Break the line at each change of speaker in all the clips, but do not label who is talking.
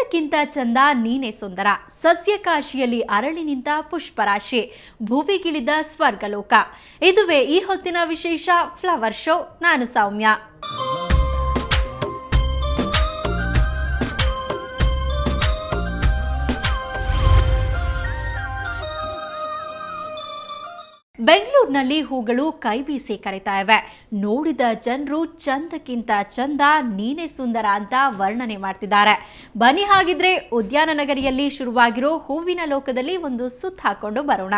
ಚಂದಕ್ಕಿಂತ ಚಂದ ನೀನೆ ಸುಂದರ, ಸಸ್ಯಕಾಶಿಯಲ್ಲಿ ಅರಳಿ ನಿಂತ ಪುಷ್ಪರಾಶಿ, ಭುವಿಗಿಳಿದ ಸ್ವರ್ಗಲೋಕ. ಇದುವೇ ಈ ಹೊತ್ತಿನ ವಿಶೇಷ ಫ್ಲವರ್ ಶೋ. ನಾನು ಸೌಮ್ಯ. ಬೆಂಗಳೂರಿನಲ್ಲಿ ಹೂಗಳು ಕೈಬೀಸಿ ಕರೀತಾ ಇವೆ. ನೋಡಿದ ಜನರು ಚಂದಕ್ಕಿಂತ ಚಂದ ನೀನೆ ಸುಂದರ ಅಂತ ವರ್ಣನೆ ಮಾಡ್ತಿದ್ದಾರೆ. ಬನ್ನಿ ಹಾಗಿದ್ರೆ ಉದ್ಯಾನ ನಗರಿಯಲ್ಲಿ ಶುರುವಾಗಿರೋ ಹೂವಿನ ಲೋಕದಲ್ಲಿ ಒಂದು ಸುತ್ತ ಹಾಕೊಂಡು ಬರೋಣ.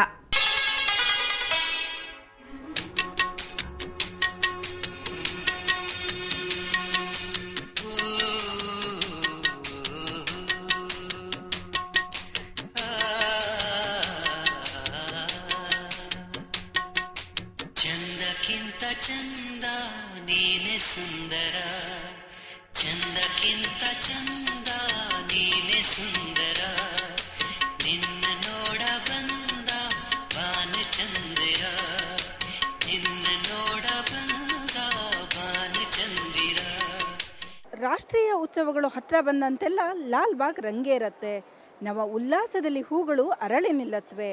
ಚಂದ ನೀನೆ ಸುಂದರ, ಚಂದಕ್ಕಿಂತ ಚಂದ ನೀನೆ ಸುಂದರ, ನಿನ್ನ ನೋಡ ಬಂದ ಬಾನು ಚಂದಿರ, ನಿನ್ನ ನೋಡ ಬಂದ ಬಾನು ಚಂದಿರ.
ರಾಷ್ಟ್ರೀಯ ಉತ್ಸವಗಳು ಹತ್ರ ಬಂದಂತೆಲ್ಲ ಲಾಲ್ ಬಾಗ್ ರಂಗೇರತ್ತೆ. ನವ ಉಲ್ಲಾಸದಲ್ಲಿ ಹೂಗಳು ಅರಳಿ ನಿಲ್ಲತ್ವೆ.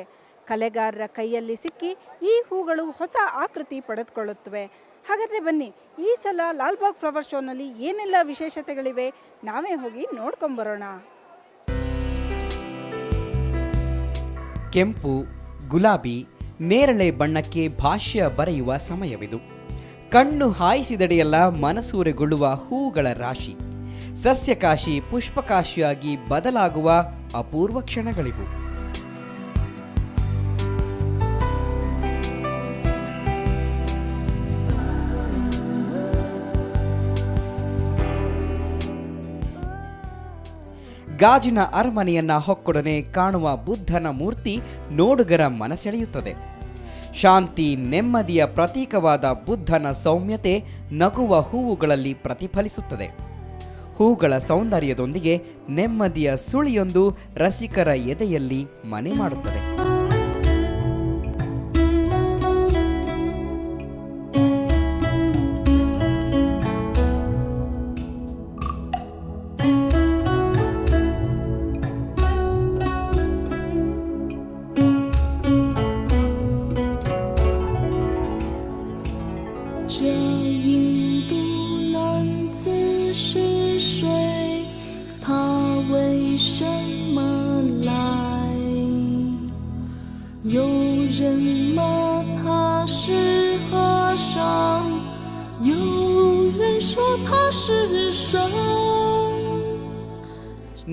ಕಲೆಗಾರರ ಕೈಯಲ್ಲಿ ಸಿಕ್ಕಿ ಈ ಹೂಗಳು ಹೊಸ ಆಕೃತಿ ಪಡೆದುಕೊಳ್ಳುತ್ತವೆ. ಹಾಗಾದರೆ ಬನ್ನಿ, ಈ ಸಲ ಲಾಲ್ಬಾಗ್ ಫ್ಲವರ್ ಶೋನಲ್ಲಿ ಏನೆಲ್ಲ ವಿಶೇಷತೆಗಳಿವೆ ನಾವೇ ಹೋಗಿ ನೋಡ್ಕೊಂಬರೋಣ.
ಕೆಂಪು, ಗುಲಾಬಿ, ನೇರಳೆ ಬಣ್ಣಕ್ಕೆ ಭಾಷ್ಯ ಬರೆಯುವ ಸಮಯವಿದು. ಕಣ್ಣು ಹಾಯಿಸಿದಡೆಯೆಲ್ಲ ಮನಸೂರೆಗೊಳ್ಳುವ ಹೂಗಳ ರಾಶಿ, ಸಸ್ಯಕಾಶಿ ಪುಷ್ಪಕಾಶಿಯಾಗಿ ಬದಲಾಗುವ ಅಪೂರ್ವ ಕ್ಷಣಗಳಿವು. ಗಾಜಿನ ಅರಮನೆಯನ್ನ ಹೊಕ್ಕೊಡನೆ ಕಾಣುವ ಬುದ್ಧನ ಮೂರ್ತಿ ನೋಡುಗರ ಮನಸೆಳೆಯುತ್ತದೆ. ಶಾಂತಿ, ನೆಮ್ಮದಿಯ ಪ್ರತೀಕವಾದ ಬುದ್ಧನ ಸೌಮ್ಯತೆ ನಗುವ ಹೂವುಗಳಲ್ಲಿ ಪ್ರತಿಫಲಿಸುತ್ತದೆ. ಹೂಗಳ ಸೌಂದರ್ಯದೊಂದಿಗೆ ನೆಮ್ಮದಿಯ ಸುಳಿಯೊಂದು ರಸಿಕರ ಎದೆಯಲ್ಲಿ ಮನೆ ಮಾಡುತ್ತದೆ.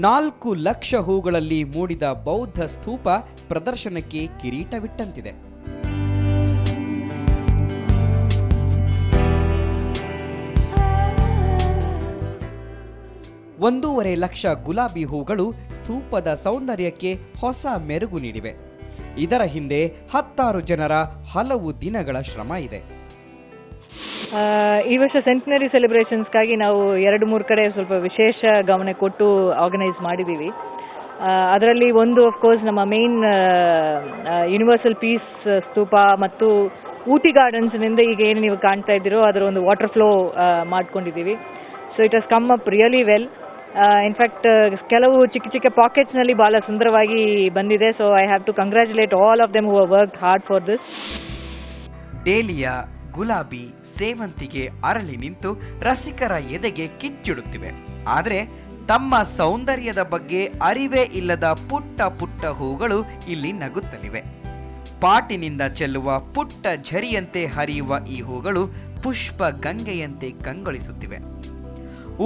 ನಾಲ್ಕು ಲಕ್ಷ ಹೂಗಳಲ್ಲಿ ಮೂಡಿದ ಬೌದ್ಧ ಸ್ತೂಪ ಪ್ರದರ್ಶನಕ್ಕೆ ಕಿರೀಟವಿಟ್ಟಂತಿದೆ. 1.5 ಲಕ್ಷ ಗುಲಾಬಿ ಹೂಗಳು ಸ್ತೂಪದ ಸೌಂದರ್ಯಕ್ಕೆ ಹೊಸ ಮೆರುಗು ನೀಡಿವೆ. ಇದರ ಹಿಂದೆ 10 ಜನರ ಹಲವು ದಿನಗಳ ಶ್ರಮ ಇದೆ.
ಈ ವರ್ಷ ಸೆಂಟಿನರಿ ಸೆಲೆಬ್ರೇಷನ್ಸ್ಗಾಗಿ ನಾವು 2-3 ಕಡೆ ಸ್ವಲ್ಪ ವಿಶೇಷ ಗಮನ ಕೊಟ್ಟು ಆರ್ಗನೈಸ್ ಮಾಡಿದ್ದೀವಿ. ಅದರಲ್ಲಿ ಒಂದು ಅಫ್ಕೋರ್ಸ್ ನಮ್ಮ ಮೇನ್ ಯೂನಿವರ್ಸಲ್ ಪೀಸ್ ಸ್ತೂಪ ಮತ್ತು ಊಟಿ ಗಾರ್ಡನ್ಸ್ನಿಂದ ಈಗ ಏನು ನೀವು ಕಾಣ್ತಾ ಇದ್ದೀರೋ ಅದರ ಒಂದು ವಾಟರ್ ಫ್ಲೋ ಮಾಡ್ಕೊಂಡಿದ್ದೀವಿ. So it has come up really well. In fact ಕೆಲವು ಚಿಕ್ಕ ಚಿಕ್ಕ ಪಾಕೆಟ್ಸ್ನಲ್ಲಿ ಭಾಳ ಸುಂದರವಾಗಿ ಬಂದಿದೆ. So I have to congratulate all of them who have worked hard for this.
Dahlia, ಗುಲಾಬಿ, ಸೇವಂತಿಗೆ ಅರಳಿ ನಿಂತು ರಸಿಕರ ಎದೆಗೆ ಕಿಚ್ಚಿಡುತ್ತಿವೆ. ಆದರೆ ತಮ್ಮ ಸೌಂದರ್ಯದ ಬಗ್ಗೆ ಅರಿವೇ ಇಲ್ಲದ ಪುಟ್ಟ ಪುಟ್ಟ ಹೂಗಳು ಇಲ್ಲಿ ನಗುತ್ತಲಿವೆ. ಪಾಟಿನಿಂದ ಚೆಲ್ಲುವ ಪುಟ್ಟ ಝರಿಯಂತೆ ಹರಿಯುವ ಈ ಹೂಗಳು ಪುಷ್ಪ ಗಂಗೆಯಂತೆ ಕಂಗೊಳಿಸುತ್ತಿವೆ.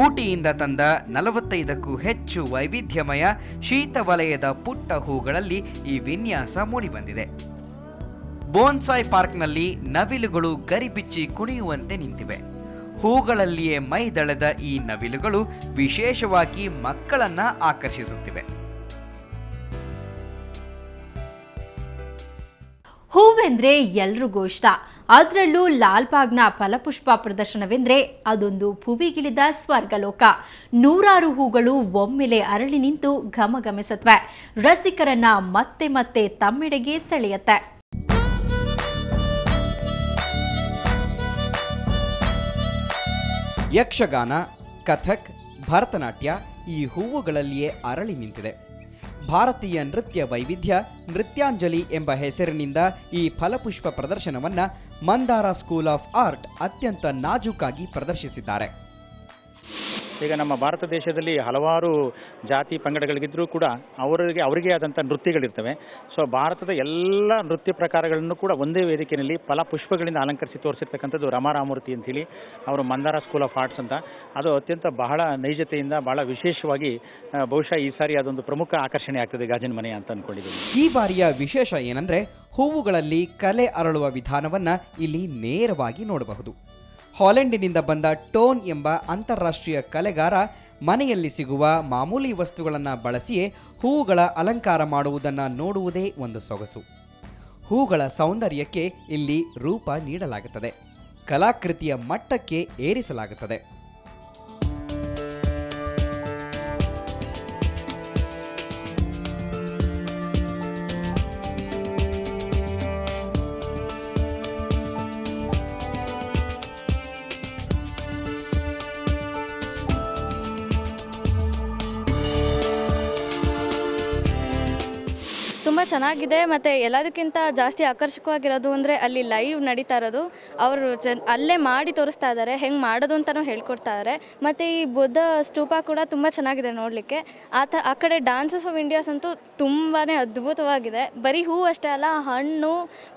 ಊಟಿಯಿಂದ ತಂದ 45ಕ್ಕೂ ಹೆಚ್ಚು ವೈವಿಧ್ಯಮಯ ಶೀತವಲಯದ ಪುಟ್ಟ ಹೂಗಳಲ್ಲಿ ಈ ವಿನ್ಯಾಸ ಮೂಡಿಬಂದಿದೆ. ಬೋನ್ಸಾಯ್ ಪಾರ್ಕ್ನಲ್ಲಿ ನವಿಲುಗಳು ಗರಿಬಿಚ್ಚಿ ಕುಣಿಯುವಂತೆ ನಿಂತಿವೆ. ಹೂಗಳಲ್ಲಿಯೇ ಮೈದಳೆದ ಈ ನವಿಲುಗಳು ವಿಶೇಷವಾಗಿ ಮಕ್ಕಳನ್ನ ಆಕರ್ಷಿಸುತ್ತಿವೆ.
ಹೂವೆಂದ್ರೆ ಎಲ್ರಿಗೂ ಇಷ್ಟ. ಅದರಲ್ಲೂ ಲಾಲ್ಬಾಗ್ನ ಫಲಪುಷ್ಪ ಪ್ರದರ್ಶನವೆಂದ್ರೆ ಅದೊಂದು ಭುವಿಗಿಳಿದ ಸ್ವರ್ಗಲೋಕ. 100 ಹೂಗಳು ಒಮ್ಮೆಲೆ ಅರಳಿ ನಿಂತು ಘಮಘಮಿಸತ್ವೆ. ರಸಿಕರನ್ನ ಮತ್ತೆ ಮತ್ತೆ ತಮ್ಮೆಡೆಗೆ ಸೆಳೆಯತ್ತೆ.
ಯಕ್ಷಗಾನ, ಕಥಕ್, ಭರತನಾಟ್ಯ, ಈ ಹೂವುಗಳಲ್ಲಿಯೇ ಅರಳಿ ನಿಂತಿದೆ. ಭಾರತೀಯ ನೃತ್ಯ ವೈವಿಧ್ಯ ನೃತ್ಯಾಂಜಲಿ ಎಂಬ ಹೆಸರಿನಿಂದ ಈ ಫಲಪುಷ್ಪ ಪ್ರದರ್ಶನವನ್ನು ಮಂದಾರ ಸ್ಕೂಲ್ ಆಫ್ ಆರ್ಟ್ ಅತ್ಯಂತ ನಾಜೂಕಾಗಿ ಪ್ರದರ್ಶಿಸಿದ್ದಾರೆ.
ಈಗ ನಮ್ಮ ಭಾರತ ದೇಶದಲ್ಲಿ ಹಲವಾರು ಜಾತಿ ಪಂಗಡಗಳಿದ್ದರೂ ಕೂಡ ಅವರಿಗೆ ಆದಂಥ ನೃತ್ಯಗಳಿರ್ತವೆ. ಸೊ ಭಾರತದ ಎಲ್ಲ ನೃತ್ಯ ಪ್ರಕಾರಗಳನ್ನು ಕೂಡ ಒಂದೇ ವೇದಿಕೆಯಲ್ಲಿ ಫಲಪುಷ್ಪಗಳಿಂದ ಅಲಂಕರಿಸಿ ತೋರಿಸಿರ್ತಕ್ಕಂಥದ್ದು ರಮಾರಾಮೂರ್ತಿ ಅಂತೇಳಿ ಅವರು ಮಂದಾರ ಸ್ಕೂಲ್ ಆಫ್ ಆರ್ಟ್ಸ್ ಅಂತ. ಅದು ಅತ್ಯಂತ ಬಹಳ ನೈಜತೆಯಿಂದ ಬಹಳ ವಿಶೇಷವಾಗಿ ಬಹುಶಃ ಈ ಸಾರಿ ಅದೊಂದು ಪ್ರಮುಖ ಆಕರ್ಷಣೆ ಆಗ್ತದೆ ಗಾಜಿನ ಮನೆ ಅಂತ ಅಂದ್ಕೊಂಡಿದ್ದೀನಿ.
ಈ ಬಾರಿಯ ವಿಶೇಷ ಏನಂದ್ರೆ ಹೂವುಗಳಲ್ಲಿ ಕಲೆ ಅರಳುವ ವಿಧಾನವನ್ನ ಇಲ್ಲಿ ನೇರವಾಗಿ ನೋಡಬಹುದು. ಹಾಲೆಂಡಿನಿಂದ ಬಂದ ಟೋನ್ ಎಂಬ ಅಂತಾರಾಷ್ಟ್ರೀಯ ಕಲೆಗಾರ ಮನೆಯಲ್ಲಿ ಸಿಗುವ ಮಾಮೂಲಿ ವಸ್ತುಗಳನ್ನು ಬಳಸಿಯೇ ಹೂವುಗಳ ಅಲಂಕಾರ ಮಾಡುವುದನ್ನು ನೋಡುವುದೇ ಒಂದು ಸೊಗಸು. ಹೂಗಳ ಸೌಂದರ್ಯಕ್ಕೆ ಇಲ್ಲಿ ರೂಪ ನೀಡಲಾಗುತ್ತದೆ, ಕಲಾಕೃತಿಯ ಮಟ್ಟಕ್ಕೆ ಏರಿಸಲಾಗುತ್ತದೆ.
ತುಂಬ ಚೆನ್ನಾಗಿದೆ ಮತ್ತು ಎಲ್ಲದಕ್ಕಿಂತ ಜಾಸ್ತಿ ಆಕರ್ಷಕವಾಗಿರೋದು ಅಂದರೆ ಅಲ್ಲಿ ಲೈವ್ ನಡೀತಾ ಇರೋದು. ಅವರು ಅಲ್ಲೇ ಮಾಡಿ ತೋರಿಸ್ತಾ ಇದ್ದಾರೆ, ಹೆಂಗೆ ಮಾಡೋದು ಅಂತಲೂ ಹೇಳ್ಕೊಡ್ತಾ ಇದ್ದಾರೆ. ಮತ್ತು ಈ ಬುದ್ಧ ಸ್ತೂಪ ಕೂಡ ತುಂಬ ಚೆನ್ನಾಗಿದೆ ನೋಡಲಿಕ್ಕೆ. ಆ ಕಡೆ ಡ್ಯಾನ್ಸಸ್ ಆಫ್ ಇಂಡಿಯಾಸ್ ಅಂತೂ ತುಂಬಾ ಅದ್ಭುತವಾಗಿದೆ. ಬರೀ ಹೂ ಅಷ್ಟೇ ಅಲ್ಲ, ಹಣ್ಣು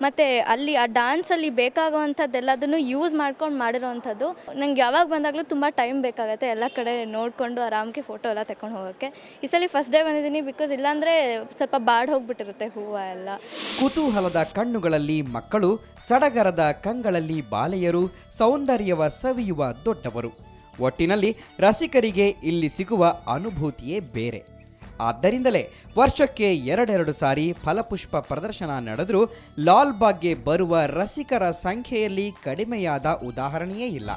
ಮತ್ತು ಅಲ್ಲಿ ಆ ಡ್ಯಾನ್ಸಲ್ಲಿ ಬೇಕಾಗುವಂಥದ್ದೆಲ್ಲದನ್ನು ಯೂಸ್ ಮಾಡ್ಕೊಂಡು ಮಾಡಿರೋವಂಥದ್ದು. ನಂಗೆ ಯಾವಾಗ ಬಂದಾಗಲೂ ತುಂಬ ಟೈಮ್ ಬೇಕಾಗುತ್ತೆ ಎಲ್ಲ ಕಡೆ ನೋಡಿಕೊಂಡು ಆರಾಮಾಗಿ ಫೋಟೋ ಎಲ್ಲ ತಗೊಂಡು ಹೋಗೋಕ್ಕೆ. ಈ ಸಲ ಫಸ್ಟ್ ಡೇ ಬಂದಿದ್ದೀನಿ, ಬಿಕಾಸ್ ಇಲ್ಲಾಂದರೆ ಸ್ವಲ್ಪ ಬಾಡ್ ಹೋಗ್ಬಿಟ್ಟಿರುತ್ತೆ ಹೂವು ಎಲ್ಲ.
ಕುತೂಹಲದ ಕಣ್ಣುಗಳಲ್ಲಿ ಮಕ್ಕಳು, ಸಡಗರದ ಕಂಗಳಲ್ಲಿ ಬಾಲೆಯರು, ಸೌಂದರ್ಯವ ಸವಿಯುವ ದೊಡ್ಡವರು. ಒಟ್ಟಿನಲ್ಲಿ ರಸಿಕರಿಗೆ ಇಲ್ಲಿ ಸಿಗುವ ಅನುಭೂತಿಯೇ ಬೇರೆ. ಆದ್ದರಿಂದಲೇ ವರ್ಷಕ್ಕೆ 2 ಸಾರಿ ಫಲಪುಷ್ಪ ಪ್ರದರ್ಶನ ನಡೆದರೂ ಲಾಲ್ಬಾಗ್ಗೆ ಬರುವ ರಸಿಕರ ಸಂಖ್ಯೆಯಲ್ಲಿ ಕಡಿಮೆಯಾದ ಉದಾಹರಣೆಯೇ ಇಲ್ಲ.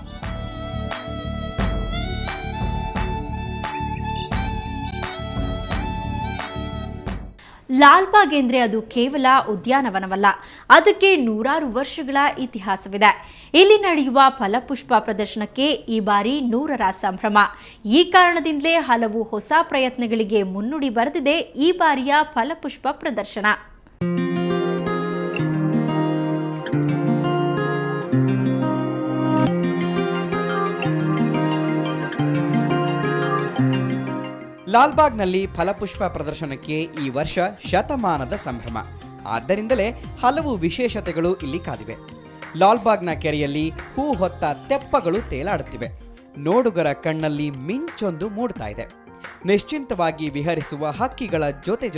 ಲಾಲ್ಬಾಗ್ ಎಂದರೆ ಅದು ಕೇವಲ ಉದ್ಯಾನವನವಲ್ಲ, ಅದಕ್ಕೆ 100 ವರ್ಷಗಳ ಇತಿಹಾಸವಿದೆ. ಇಲ್ಲಿ ನಡೆಯುವ ಫಲಪುಷ್ಪ ಪ್ರದರ್ಶನಕ್ಕೆ ಈ ಬಾರಿ 100ರ ಸಂಭ್ರಮ. ಈ ಕಾರಣದಿಂದಲೇ ಹಲವು ಹೊಸ ಪ್ರಯತ್ನಗಳಿಗೆ ಮುನ್ನುಡಿ ಬರೆದಿದೆ ಈ ಬಾರಿಯ ಫಲಪುಷ್ಪ ಪ್ರದರ್ಶನ.
ಲಾಲ್ಬಾಗ್ನಲ್ಲಿ ಫಲಪುಷ್ಪ ಪ್ರದರ್ಶನಕ್ಕೆ ಈ ವರ್ಷ ಶತಮಾನದ ಸಂಭ್ರಮ. ಆದ್ದರಿಂದಲೇ ಹಲವು ವಿಶೇಷತೆಗಳು ಇಲ್ಲಿ ಕಾದಿವೆ. ಲಾಲ್ಬಾಗ್ನ ಕೆರೆಯಲ್ಲಿ ಹೂ ಹೊತ್ತ ತೆಪ್ಪಗಳು ತೇಲಾಡುತ್ತಿವೆ. ನೋಡುಗರ ಕಣ್ಣಲ್ಲಿ ಮಿಂಚೊಂದು ಮೂಡ್ತಾ ಇದೆ. ನಿಶ್ಚಿಂತವಾಗಿ ವಿಹರಿಸುವ ಹಕ್ಕಿಗಳ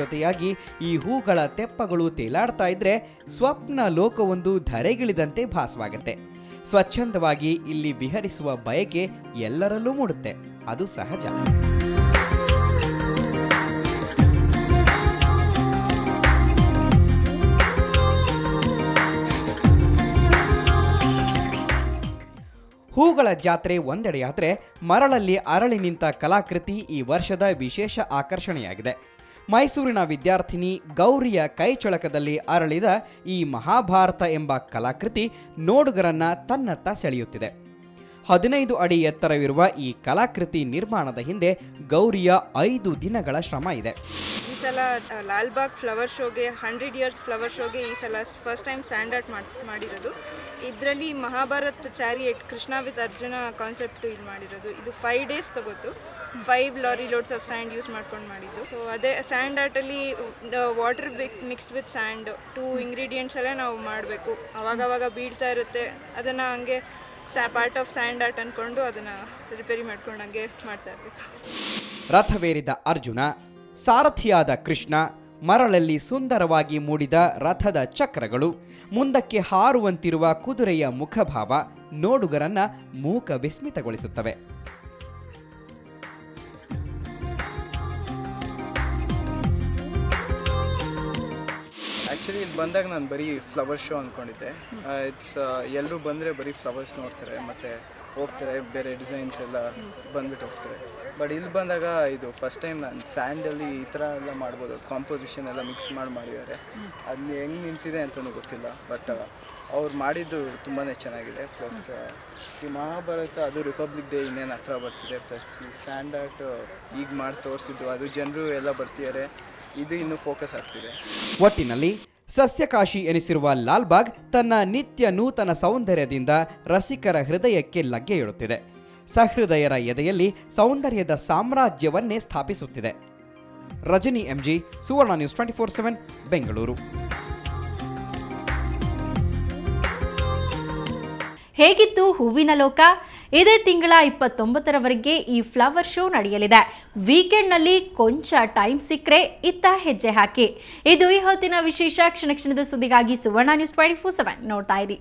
ಜೊತೆಯಾಗಿ ಈ ಹೂಗಳ ತೆಪ್ಪಗಳು ತೇಲಾಡ್ತಾ ಇದ್ರೆ ಸ್ವಪ್ನ ಲೋಕವೊಂದು ಧರೆಗಿಳಿದಂತೆ ಭಾಸವಾಗುತ್ತೆ. ಸ್ವಚ್ಛಂದವಾಗಿ ಇಲ್ಲಿ ವಿಹರಿಸುವ ಬಯಕೆ ಎಲ್ಲರಲ್ಲೂ ಮೂಡುತ್ತೆ, ಅದು ಸಹಜ. ಹೂಗಳ ಜಾತ್ರೆ ಒಂದೆಡೆಯಾದರೆ ಮರಳಲ್ಲಿ ಅರಳಿ ನಿಂತ ಕಲಾಕೃತಿ ಈ ವರ್ಷದ ವಿಶೇಷ ಆಕರ್ಷಣೆಯಾಗಿದೆ. ಮೈಸೂರಿನ ವಿದ್ಯಾರ್ಥಿನಿ ಗೌರಿಯ ಕೈಚಳಕದಲ್ಲಿ ಅರಳಿದ ಈ ಮಹಾಭಾರತ ಎಂಬ ಕಲಾಕೃತಿ ನೋಡುಗರನ್ನ ತನ್ನತ್ತ ಸೆಳೆಯುತ್ತಿದೆ. 15 ಅಡಿ ಎತ್ತರವಿರುವ ಈ ಕಲಾಕೃತಿ ನಿರ್ಮಾಣದ ಹಿಂದೆ ಗೌರಿಯ 5 ದಿನಗಳ ಶ್ರಮ ಇದೆ.
ಈ ಸಲ ಲಾಲ್ಬಾಗ್ ಫ್ಲವರ್ ಶೋಗೆ 100 ಇಯರ್ಸ್ ಫ್ಲವರ್ ಶೋಗೆ ಈ ಸಲ ಫಸ್ಟ್ ಟೈಮ್ ಸ್ಟ್ಯಾಂಡ್ ಆರ್ಟ್ ಮಾಡಿರೋದು. ಇದರಲ್ಲಿ Mahabharat chariot Krishna with Arjuna concept ಇದು ಮಾಡಿರೋದು. ಇದು 5 days ತಗೋತು. 5 lorry loads of sand use ಮಾಡ್ಕೊಂಡು ಮಾಡಿದ್ದು. ಸೊ ಅದೇ ಸ್ಯಾಂಡ್ ಆರ್ಟಲ್ಲಿ water mixed with sand 2 ingredients ಎಲ್ಲ ನಾವು ಮಾಡಬೇಕು. ಅವಾಗವಾಗ ಬೀಳ್ತಾ ಇರುತ್ತೆ, ಅದನ್ನು ಹಂಗೆ ಪಾರ್ಟ್ ಆಫ್ ಸ್ಯಾಂಡ್ ಆರ್ಟ್ ಅಂದ್ಕೊಂಡು ಅದನ್ನು ರಿಪೇರಿ ಮಾಡ್ಕೊಂಡು ಹಂಗೆ ಮಾಡ್ತಾ ಇರಬೇಕು.
ರಥವೇರಿದ ಅರ್ಜುನ, ಸಾರಥಿಯಾದ ಕೃಷ್ಣ, ಮರಳಲ್ಲಿ ಸುಂದರವಾಗಿ ಮೂಡಿದ ರಥದ ಚಕ್ರಗಳು, ಮುಂದಕ್ಕೆ ಹಾರುವಂತಿರುವ ಕುದುರೆಯ ಮುಖಭಾವ ನೋಡುಗರನ್ನ ಮೂಕ ವಿಸ್ಮಿತಗೊಳಿಸುತ್ತವೆ.
ಆ್ಯಕ್ಚುಲಿ ಇಲ್ಲಿ ಬಂದಾಗ ನಾನು ಬರೀ ಫ್ಲವರ್ ಶೋ ಅಂದ್ಕೊಂಡಿದ್ದೆ. ಎಲ್ಲರೂ ಬಂದರೆ ಬರೀ ಫ್ಲವರ್ಸ್ ನೋಡ್ತಾರೆ ಮತ್ತು ಹೋಗ್ತಾರೆ, ಬೇರೆ ಡಿಸೈನ್ಸ್ ಎಲ್ಲ ಬಂದ್ಬಿಟ್ಟು ಹೋಗ್ತಾರೆ. ಬಟ್ ಇಲ್ಲಿ ಬಂದಾಗ ಇದು ಫಸ್ಟ್ ಟೈಮ್ ನಾನು ಸ್ಯಾಂಡಲ್ಲಿ ಈ ಥರ ಎಲ್ಲ ಮಾಡ್ಬೋದು. ಕಾಂಪೋಸಿಷನ್ ಎಲ್ಲ ಮಿಕ್ಸ್ ಮಾಡಿದ್ದಾರೆ. ಅದು ಹೆಂಗೆ ನಿಂತಿದೆ ಅಂತಲೂ ಗೊತ್ತಿಲ್ಲ. ಬಟ್ ಅವ್ರು ಮಾಡಿದ್ದು ತುಂಬಾ ಚೆನ್ನಾಗಿದೆ. ಪ್ಲಸ್ ಈ ಮಹಾಭಾರತ ಅದು ರಿಪಬ್ಲಿಕ್ ಡೇ ಇನ್ನೇನು ಹತ್ರ ಬರ್ತಿದೆ. ಪ್ಲಸ್ ಈ ಸ್ಯಾಂಡ್ ಆರ್ಟ್ ಈಗ ಮಾಡಿ ತೋರಿಸಿದ್ದು ಅದು ಜನರು ಎಲ್ಲ ಬರ್ತಿದ್ದಾರೆ, ಇದು ಇನ್ನೂ ಫೋಕಸ್ ಆಗ್ತಿದೆ.
ಒಟ್ಟಿನಲ್ಲಿ ಸಸ್ಯಕಾಶಿ ಎನಿಸಿರುವ ಲಾಲ್ಬಾಗ್ ತನ್ನ ನಿತ್ಯ ನೂತನ ಸೌಂದರ್ಯದಿಂದ ರಸಿಕರ ಹೃದಯಕ್ಕೆ ಲಗ್ಗೆ ಇಡುತ್ತಿದೆ. ಸಹೃದಯರ ಎದೆಯಲ್ಲಿ ಸೌಂದರ್ಯದ ಸಾಮ್ರಾಜ್ಯವನ್ನೇ ಸ್ಥಾಪಿಸುತ್ತಿದೆ. ರಜನಿ ಎಂಜಿ, ಸುವರ್ಣ ನ್ಯೂಸ್ 24/7, ಬೆಂಗಳೂರು.
ಹೇಗಿತ್ತು ಹೂವಿನ ಲೋಕ? ಇದೇ ತಿಂಗಳ 29ರವರೆಗೆ ಈ ಫ್ಲವರ್ ಶೋ ನಡೆಯಲಿದೆ. ವೀಕೆಂಡ್ನಲ್ಲಿ ಕೊಂಚ ಟೈಮ್ ಸಿಕ್ಕರೆ ಇತ್ತ ಹೆಜ್ಜೆ ಹಾಕಿ. ಇದು ಈ ಹೊತ್ತಿನ ವಿಶೇಷ. ಕ್ಷಣ ಕ್ಷಣದ ಸುದ್ದಿಗಾಗಿ ಸುವರ್ಣ ನ್ಯೂಸ್ 24/7 ನೋಡ್ತಾ ಇರಿ.